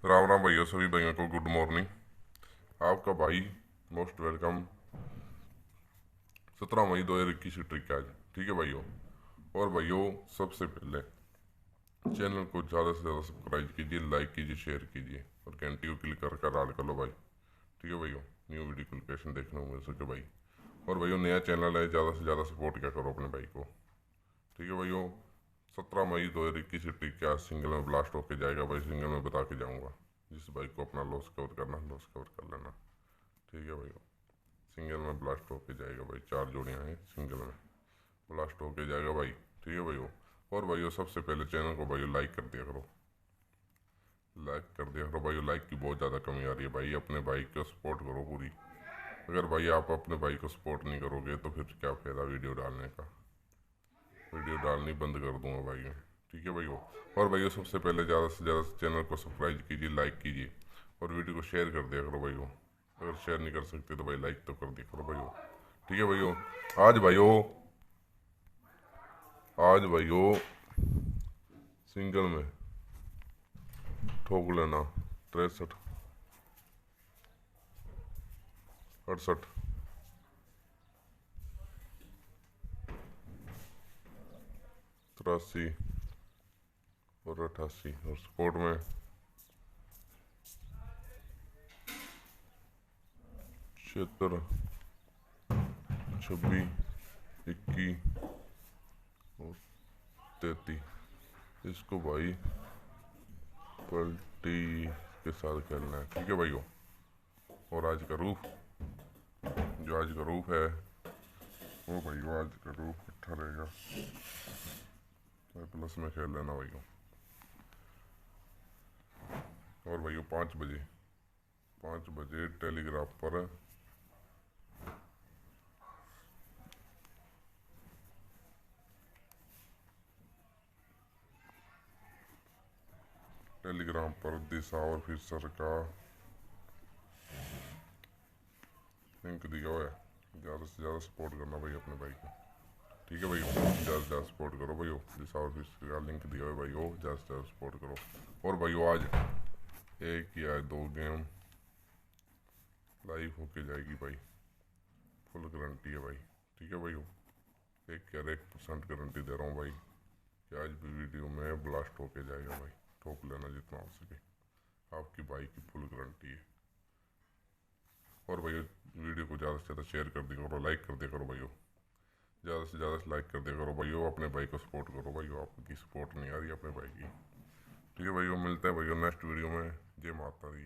राम राम भैया, सभी भाइयों को गुड मॉर्निंग। आपका भाई मोस्ट वेलकम 17 मई 2021 की ट्रिक आज। ठीक है भाइयों। और भाइयों, सबसे पहले चैनल को ज़्यादा से ज़्यादा सब्सक्राइब कीजिए, लाइक कीजिए, शेयर कीजिए और घंटी को क्लिक कर ऐड कर लो भाई। ठीक है भाइयों, न्यू वीडियो क्लिकेशन देखने को मिल सके भाई। और भाइयों, नया चैनल है, ज़्यादा से ज़्यादा सपोर्ट क्या करो अपने भाई को। ठीक है भाइयों। 17 मई 2021 की ट्रिक क्या सिंगल में ब्लास्ट होके जाएगा भाई, सिंगल में बता के जाऊँगा। जिस बाइक को अपना लॉस कवर करना लॉस कवर कर लेना। ठीक है भाई। सिंगल में ब्लास्ट होके जाएगा भाई, 4 जोड़ियाँ हैं सिंगल में ब्लास्ट होके जाएगा भाई। ठीक है भाई। और भाई सबसे पहले चैनल को भाई लाइक कर दिया करो, लाइक कर दिया करो भाई। लाइक की बहुत ज़्यादा कमी आ रही है भाई, अपने भाई को सपोर्ट करो पूरी। अगर भाई आप अपने भाई को सपोर्ट नहीं करोगे तो फिर क्या फ़ायदा वीडियो डालने का। वीडियो डालनी बंद कर दूंगा भाई मैं। ठीक है भाई। और भाई सबसे पहले ज़्यादा से ज़्यादा चैनल को सब्सक्राइब कीजिए, लाइक कीजिए और वीडियो को शेयर कर दिया करो भाई। अगर शेयर नहीं कर सकते तो भाई लाइक तो कर दिया करो भाई। ठीक है भाइयों। आज भाइयों आज भाइयों सिंगल में ठोक लेना 63, 68, 83 और 88 और स्पोर्ट में 76, 26, 21 और 33। इसको भाई पलटी के साथ खेलना है। ठीक है भाइयों। और आज का रूफ, जो आज का रूफ है वो भाइयों, आज का रूफ अच्छा रहेगा, प्लस में खेल लेना भाइयों। और भाइयों 5 बजे टेलीग्राफ पर दिशा और फिर सर का लिंक दिया हुआ है। ज़्यादा से ज़्यादा सपोर्ट करना भाई अपने भाई को। ठीक है भाई, ज़्यादा से ज़्यादा सपोर्ट करो भाई। दिशा और फिर का लिंक दिया हुआ है भाई, ज़्यादा से ज़्यादा सपोर्ट करो। और भाई आज एक या 2 गेम लाइव होके जाएगी भाई, फुल गारंटी है भाई। ठीक है भाई। 1% गारंटी दे रहा हूँ भाई कि आज भी वीडियो में ब्लास्ट होके जाएगा भाई। ठोक लेना जितना हो सके, आपकी बाइक की फुल गारंटी है। और भाई वीडियो को ज़्यादा से ज़्यादा शेयर कर दिया करो, लाइक कर दिया करो भाई। ज़्यादा से ज़्यादा लाइक कर दिया करो भाई, अपने भाई को सपोर्ट करो भाई। आपकी सपोर्ट नहीं आ रही अपने भाई की। ठीक है भाई, मिलते हैं भाई नेक्स्ट वीडियो में। जय माता दी।